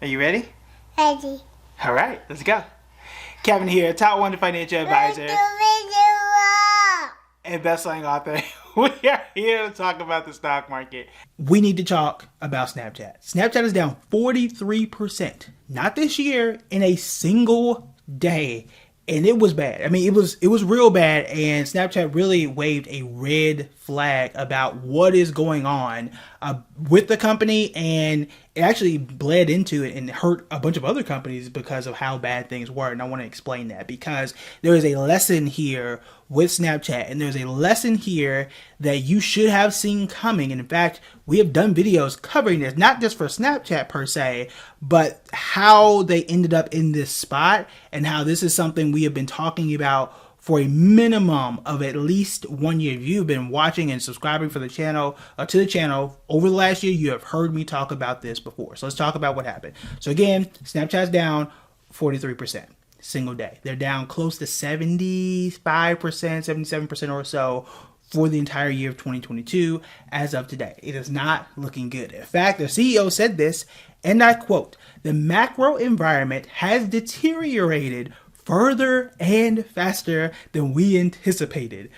Are you ready? Ready. All right, let's go. Kevin here, top 1 financial advisor and best-selling author. We are here to talk about the stock market. We need to talk about Snapchat. Snapchat is down 43%, not this year, in a single day. And it was bad. I mean, it was real bad, and Snapchat really waved a red flag about what is going on with the company, and it actually bled into it and hurt a bunch of other companies because of how bad things were. And I want to explain that because there is a lesson here with Snapchat, and there's a lesson here that you should have seen coming. And in fact, we have done videos covering this, not just for Snapchat per se, but how they ended up in this spot and how this is something we have been talking about for a minimum of at least 1 year. If you've been watching and subscribing for the channel to the channel over the last year, you have heard me talk about this before. So let's talk about what happened. So again, Snapchat's down 43%. Single day. They're down close to 75%, 77% or so for the entire year of 2022 as of today. It is not looking good. In fact, the CEO said this, and I quote, "The macro environment has deteriorated further and faster than we anticipated,"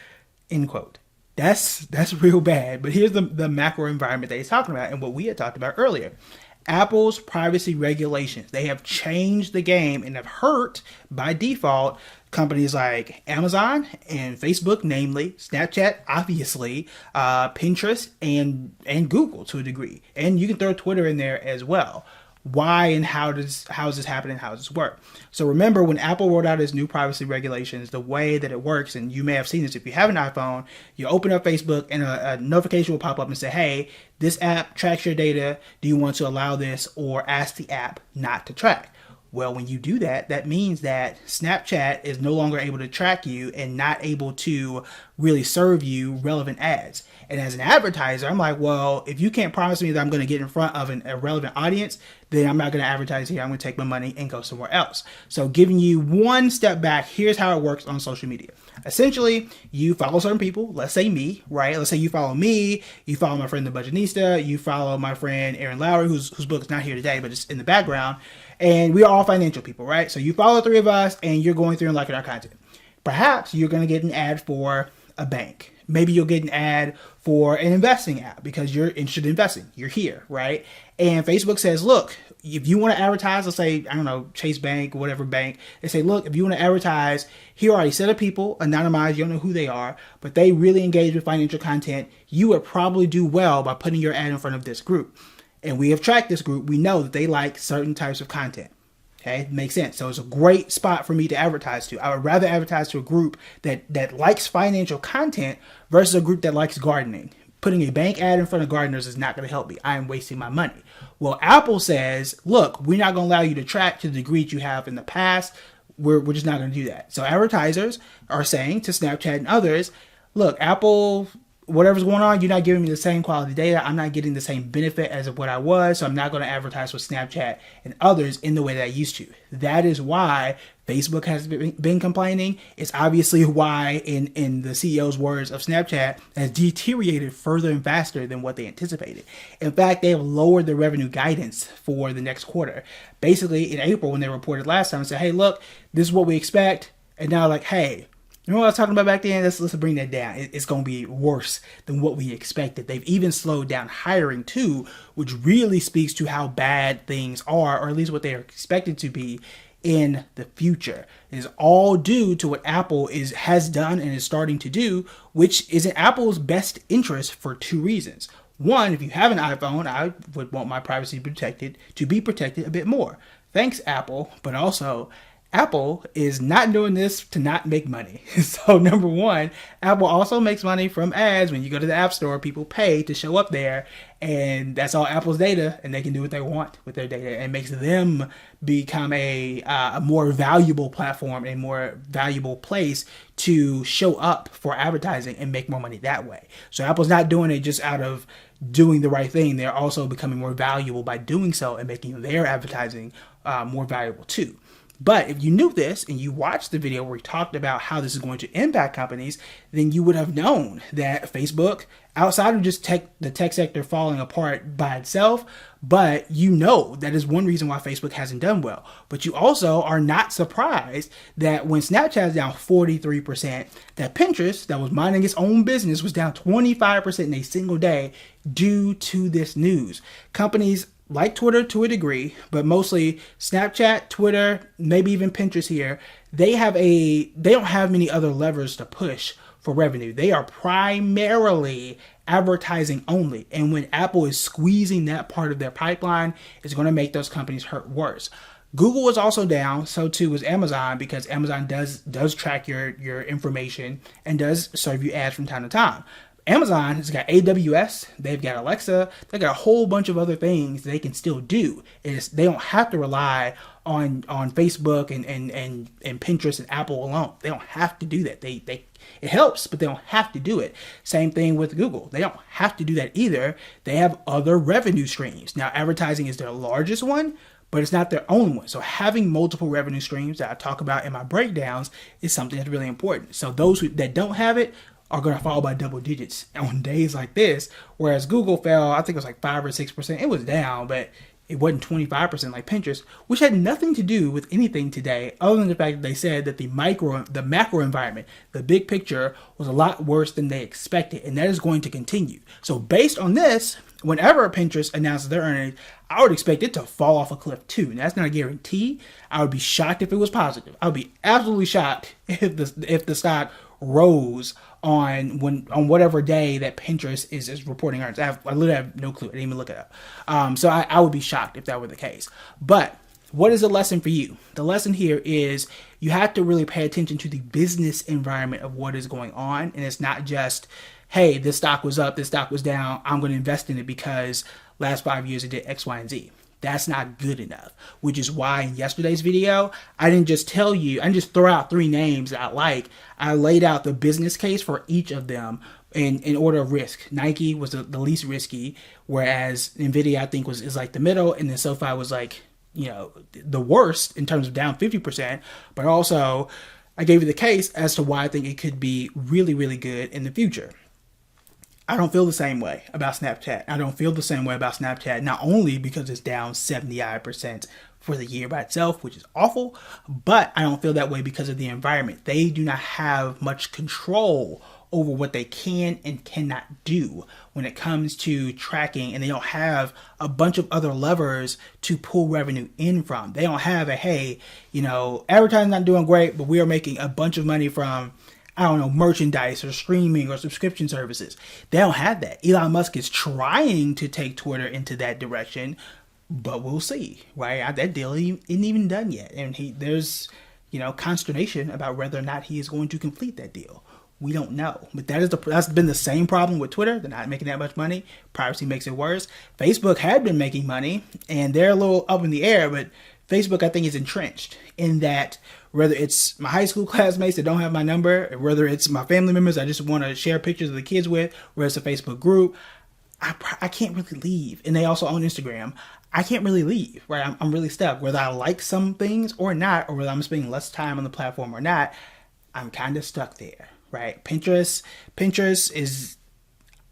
end quote. That's real bad. But here's the macro environment that he's talking about and what we had talked about earlier. Apple's privacy regulations. They have changed the game and have hurt, by default, companies like Amazon and Facebook, namely, Snapchat, obviously, Pinterest, and Google to a degree. And you can throw Twitter in there as well. Why and how is this happening? How does this work? So remember, when Apple rolled out its new privacy regulations, the way that it works, and you may have seen this if you have an iPhone, you open up Facebook and a notification will pop up and say, hey, this app tracks your data. Do you want to allow this, or ask the app not to track? Well, when you do that, that means that Snapchat is no longer able to track you and not able to really serve you relevant ads. And as an advertiser, I'm like, well, if you can't promise me that I'm going to get in front of a relevant audience, then I'm not going to advertise here. I'm going to take my money and go somewhere else. So giving you one step back, here's how it works on social media. Essentially, you follow certain people, let's say me, right? Let's say you follow me, you follow my friend the Budgetnista, you follow my friend Aaron Lowry, whose book is not here today, but it's in the background. And we are all financial people, right? So you follow the three of us and you're going through and liking our content. Perhaps you're going to get an ad for a bank. Maybe you'll get an ad for an investing app because you're interested in investing. You're here, right? And Facebook says, look, if you want to advertise, let's say, I don't know, Chase Bank, whatever bank, they say, look, if you want to advertise, here are a set of people, anonymized, you don't know who they are, but they really engage with financial content. You would probably do well by putting your ad in front of this group. And we have tracked this group. We know that they like certain types of content. Okay, makes sense. So it's a great spot for me to advertise to. I would rather advertise to a group that likes financial content versus a group that likes gardening. Putting a bank ad in front of gardeners is not going to help me. I am wasting my money. Well, Apple says, look, we're not going to allow you to track to the degree that you have in the past. We're just not going to do that. So advertisers are saying to Snapchat and others, look, Apple, whatever's going on, you're not giving me the same quality data. I'm not getting the same benefit as of what I was, so I'm not going to advertise with Snapchat and others in the way that I used to. That is why Facebook has been complaining. It's obviously why, in the CEO's words of Snapchat, has deteriorated further and faster than what they anticipated. In fact, they have lowered their revenue guidance for the next quarter. Basically, in April, when they reported last time, and said, hey, look, this is what we expect. And now like, hey, you know what I was talking about back then? Let's bring that down. It's going to be worse than what we expected. They've even slowed down hiring too, which really speaks to how bad things are, or at least what they are expected to be in the future. It is all due to what Apple has done and is starting to do, which is in Apple's best interest for two reasons. One, if you have an iPhone, I would want my privacy to be protected a bit more. Thanks, Apple. But also, Apple is not doing this to not make money. So number one, Apple also makes money from ads. When you go to the App Store, people pay to show up there, and that's all Apple's data, and they can do what they want with their data, and it makes them become a more valuable platform, a more valuable place to show up for advertising and make more money that way. So Apple's not doing it just out of doing the right thing. They're also becoming more valuable by doing so and making their advertising more valuable too. But if you knew this and you watched the video where we talked about how this is going to impact companies, then you would have known that Facebook, outside of just the tech sector falling apart by itself, but you know that is one reason why Facebook hasn't done well. But you also are not surprised that when Snapchat is down 43%, that Pinterest, that was minding its own business, was down 25% in a single day due to this news. Companies like Twitter to a degree, but mostly Snapchat, Twitter, maybe even Pinterest here, they don't have many other levers to push for revenue. They are primarily advertising only. And when Apple is squeezing that part of their pipeline, it's going to make those companies hurt worse. Google is also down, so too is Amazon, because Amazon does track your information and does serve you ads from time to time. Amazon has got AWS, they've got Alexa, they've got a whole bunch of other things they can still do. They don't have to rely on Facebook and Pinterest and Apple alone. They don't have to do that. It helps, but they don't have to do it. Same thing with Google. They don't have to do that either. They have other revenue streams. Now, advertising is their largest one, but it's not their only one. So having multiple revenue streams that I talk about in my breakdowns is something that's really important. So those that don't have it are going to fall by double digits on days like this. Whereas Google fell, I think it was like 5 or 6%. It was down, but it wasn't 25% like Pinterest, which had nothing to do with anything today, other than the fact that they said that the macro environment, the big picture, was a lot worse than they expected, and that is going to continue. So based on this, whenever Pinterest announces their earnings, I would expect it to fall off a cliff too. And that's not a guarantee. I would be shocked if it was positive. I would be absolutely shocked if the stock rose on whatever day that Pinterest is reporting earnings. I literally have no clue. I didn't even look it up. So I would be shocked if that were the case. But what is the lesson for you? The lesson here is you have to really pay attention to the business environment of what is going on. And it's not just, hey, this stock was up, this stock was down, I'm going to invest in it because last 5 years it did X, Y, and Z. That's not good enough, which is why in yesterday's video, I didn't just throw out 3 names that I like. I laid out the business case for each of them in order of risk. Nike was the least risky, whereas Nvidia, I think, is like the middle, and then SoFi was like, the worst in terms of down 50%, but also I gave you the case as to why I think it could be really, really good in the future. I don't feel the same way about Snapchat. I don't feel the same way about Snapchat, not only because it's down 79% for the year by itself, which is awful, but I don't feel that way because of the environment. They do not have much control over what they can and cannot do when it comes to tracking, and they don't have a bunch of other levers to pull revenue in from. They don't have advertising not doing great, but we are making a bunch of money from merchandise or streaming or subscription services. They don't have that. Elon Musk is trying to take Twitter into that direction, but we'll see, right? That deal isn't even done yet. And there's consternation about whether or not he is going to complete that deal. We don't know. But that's been the same problem with Twitter. They're not making that much money. Privacy makes it worse. Facebook had been making money, and they're a little up in the air, but Facebook, I think, is entrenched in that whether it's my high school classmates that don't have my number, or whether it's my family members I just want to share pictures of the kids with, whether it's a Facebook group, I can't really leave. And they also own Instagram. I can't really leave, right? I'm really stuck. Whether I like some things or not, or whether I'm spending less time on the platform or not, I'm kind of stuck there, right? Pinterest is,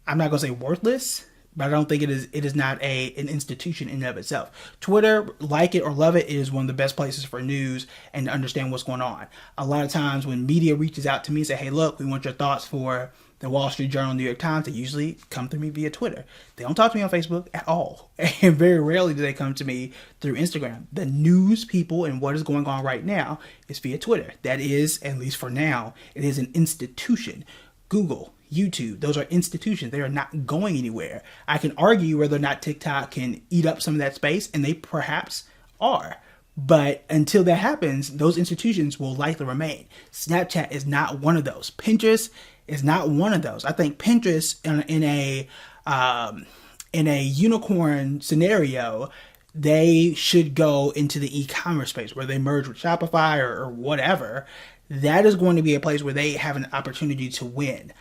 I'm not going to say worthless, but I don't think it is not an institution in and of itself. Twitter, like it or love it, is one of the best places for news and to understand what's going on. A lot of times when media reaches out to me and say, hey, look, we want your thoughts for the Wall Street Journal, New York Times, they usually come to me via Twitter. They don't talk to me on Facebook at all. And very rarely do they come to me through Instagram. The news people and what is going on right now is via Twitter. That is, at least for now, it is an institution. Google, YouTube, those are institutions. They are not going anywhere. I can argue whether or not TikTok can eat up some of that space, and they perhaps are. But until that happens, those institutions will likely remain. Snapchat is not one of those. Pinterest is not one of those. I think Pinterest in a unicorn scenario, they should go into the e-commerce space where they merge with Shopify or whatever. That is going to be a place where they have an opportunity to win.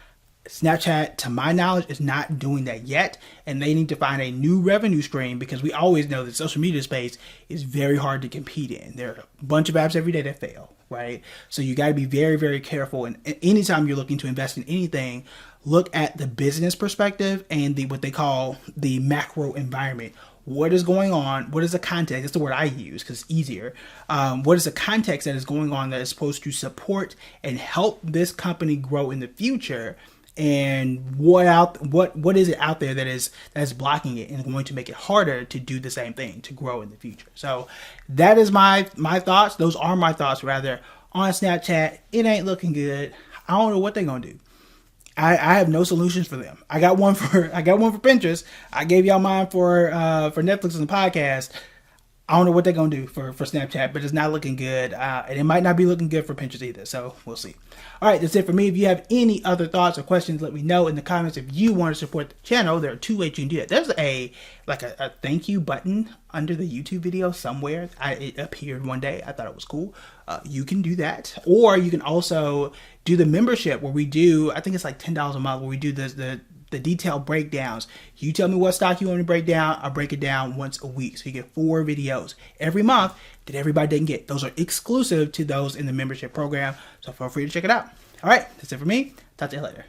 Snapchat, to my knowledge, is not doing that yet, and they need to find a new revenue stream, because we always know that social media space is very hard to compete in. There are a bunch of apps every day that fail, right? So you got to be very, very careful. And anytime you're looking to invest in anything, look at the business perspective and what they call the macro environment. What is going on? What is the context? That's the word I use because it's easier. What is the context that is going on that is supposed to support and help this company grow in the future? And what is it out there that is blocking it and going to make it harder to do the same thing, to grow in the future? So that is my thoughts. Those are my thoughts rather on Snapchat. It ain't looking good. I don't know what they're gonna do. I have no solutions for them. I got one for Pinterest. I gave y'all mine for Netflix and the podcast. I don't know what they're going to do for Snapchat, but it's not looking good. And it might not be looking good for Pinterest either. So we'll see. All right, that's it for me. If you have any other thoughts or questions, let me know in the comments. If you want to support the channel, there are two ways you can do that. There's a thank you button under the YouTube video somewhere. It appeared one day. I thought it was cool. You can do that. Or you can also do the membership where we do, I think it's like $10 a month, where we do the detailed breakdowns. You tell me what stock you want to break down. I'll break it down once a week. So you get 4 videos every month that everybody didn't get. Those are exclusive to those in the membership program. So feel free to check it out. All right, that's it for me. Talk to you later.